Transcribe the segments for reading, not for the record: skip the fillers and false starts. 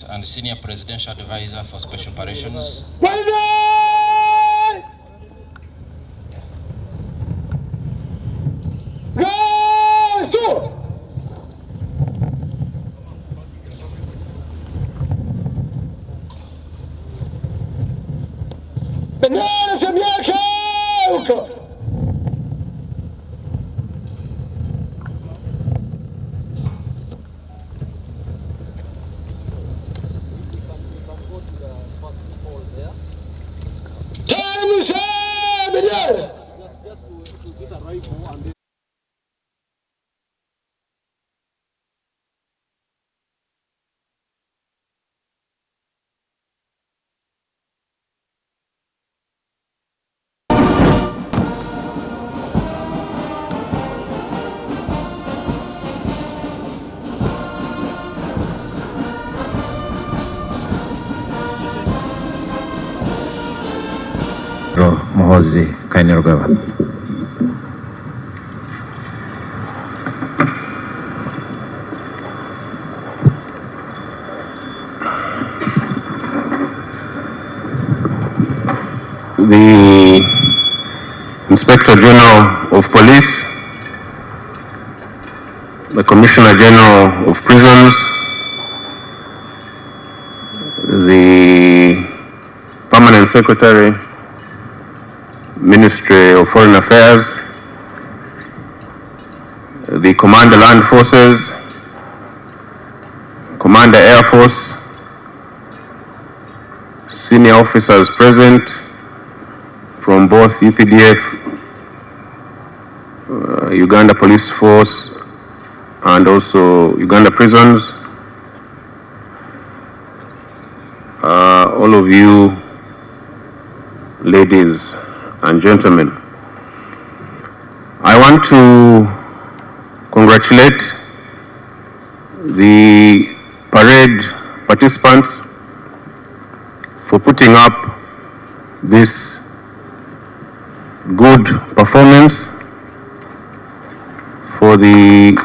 and Senior Presidential Advisor for Special Operations. Mohozi Kainerugaba. The Inspector General of Police, the Commissioner General of Prisons, the Permanent Secretary, Ministry of Foreign Affairs, the Commander Land Forces, Commander Air Force, senior officers present from both UPDF, Uganda Police Force, and also Uganda Prisons, all of you ladies and gentlemen, I want to congratulate the parade participants for putting up this good performance for the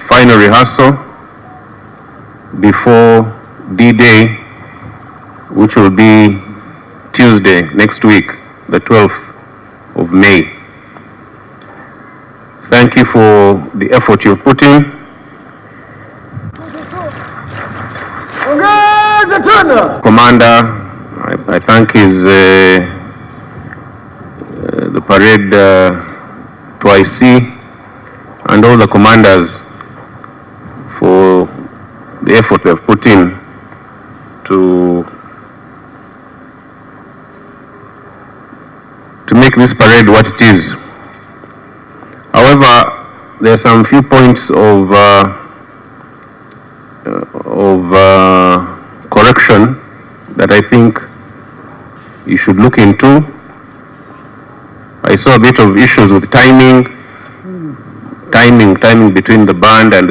final rehearsal before D-Day, which will be Tuesday next week, the 12th of May. Thank you for the effort you've put in. Commander, I thank his the parade twice and all the commanders for the effort they've put in to make this parade what it is. However, there are some few points of correction that I think you should look into. I saw a bit of issues with timing between the band and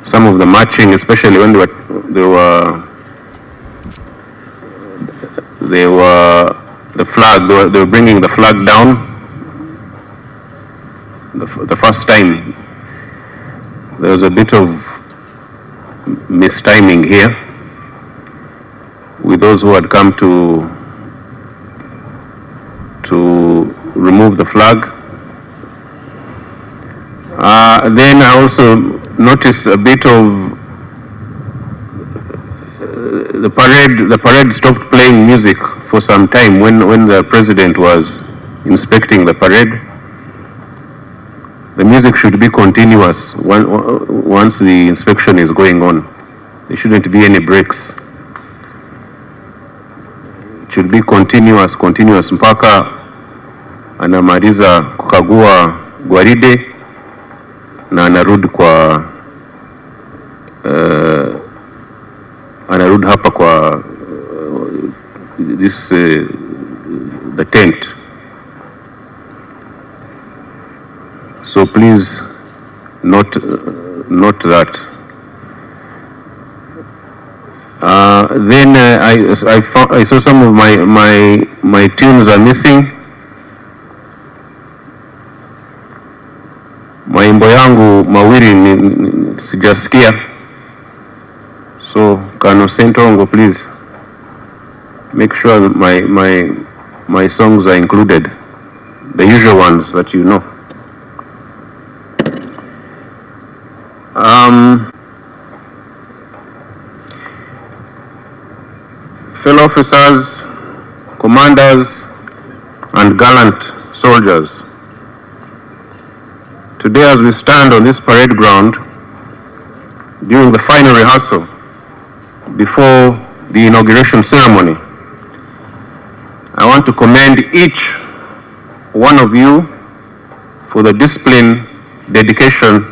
some of the marching, especially when they were the flag. They were bringing the flag down the first time. There was a bit of mistiming here with those who had come to remove the flag. Then I also noticed a bit of the parade stopped playing music for some time when the president was inspecting the parade. The music should be continuous once the inspection is going on. There shouldn't be any breaks. It should be continuous mpaka anamaliza kukagua gwaride na anarudi hapa kwa the tent. So please note that. Then I saw some of my tunes are missing. Maimbo yangu mawili sijasikia. So Kano Sentongo, please make sure my songs are included, the usual ones that you know. Fellow officers, commanders, and gallant soldiers, today as we stand on this parade ground during the final rehearsal before the inauguration ceremony, I want to commend each one of you for the discipline, dedication,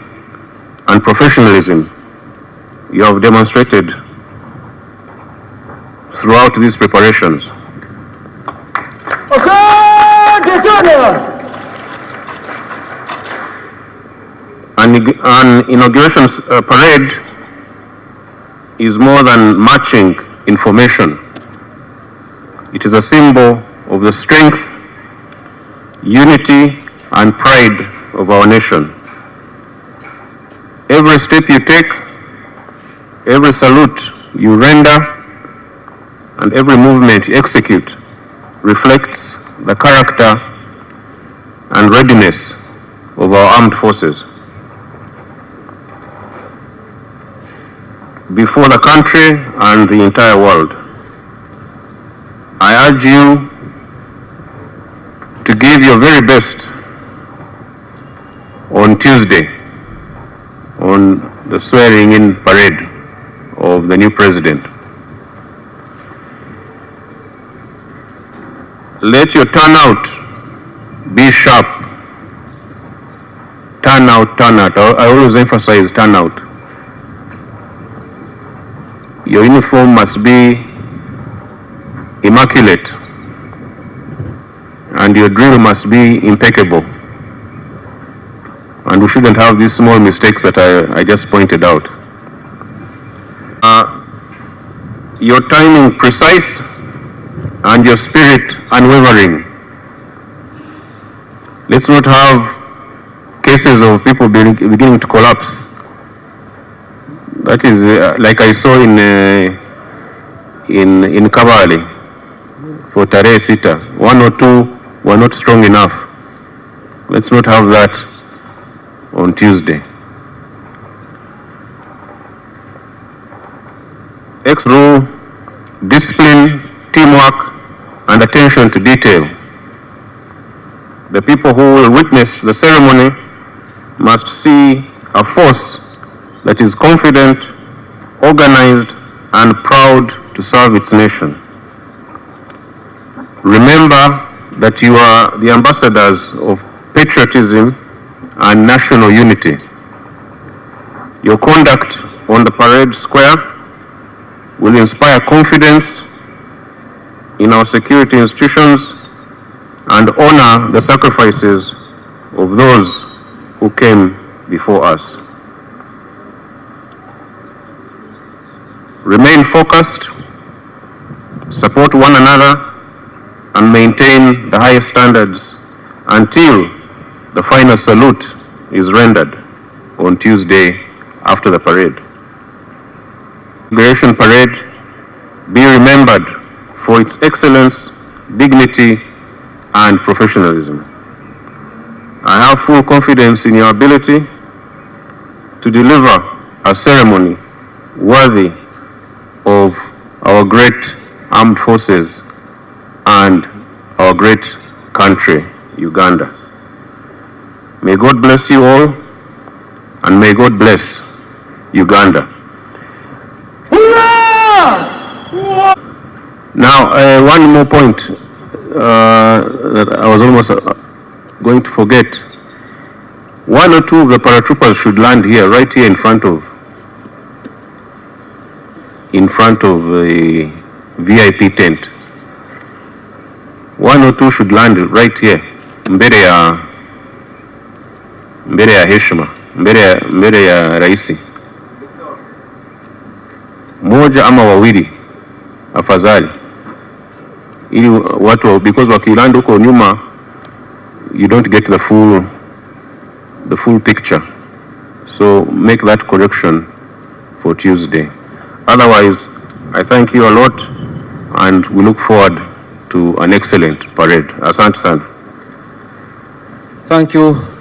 and professionalism you have demonstrated throughout these preparations. An inauguration parade is more than marching information. It is a symbol of the strength, unity, and pride of our nation. Every step you take, every salute you render, and every movement you execute reflects the character and readiness of our armed forces. Before the country and the entire world, I urge you to give your very best on Tuesday, on the swearing-in parade of the new president. Let your turnout be sharp. Turnout. I always emphasize turnout. Your uniform must be immaculate, and your drill must be impeccable. And we shouldn't have these small mistakes that I just pointed out. Your timing precise and your spirit unwavering. Let's not have cases of people beginning to collapse. That is like I saw in Kabale for Tarehe Sita. One or two were not strong enough. Let's not have that on Tuesday. Rule, discipline, teamwork, and attention to detail. The people who will witness the ceremony must see a force that is confident, organized, and proud to serve its nation. Remember that you are the ambassadors of patriotism and national unity. Your conduct on the parade square will inspire confidence in our security institutions and honor the sacrifices of those who came before us. Remain focused, support one another, and maintain the highest standards until the final salute is rendered on Tuesday after the parade. Inauguration parade be remembered for its excellence, dignity, and professionalism. I have full confidence in your ability to deliver a ceremony worthy of our great armed forces and our great country, Uganda. May God bless you all, and may God bless Uganda. Now, one more point that I was almost going to forget. One or two of the paratroopers should land here, right here in front of the VIP tent. One or two should land right here, mbele ya heshima, mbele ya raisi. Moja ama wawili afadhali, ili watu, because wakiland huko nyuma you don't get the full picture. So make that correction for Tuesday. Otherwise, I thank you a lot and we look forward to an excellent parade. Asante sana. Thank you.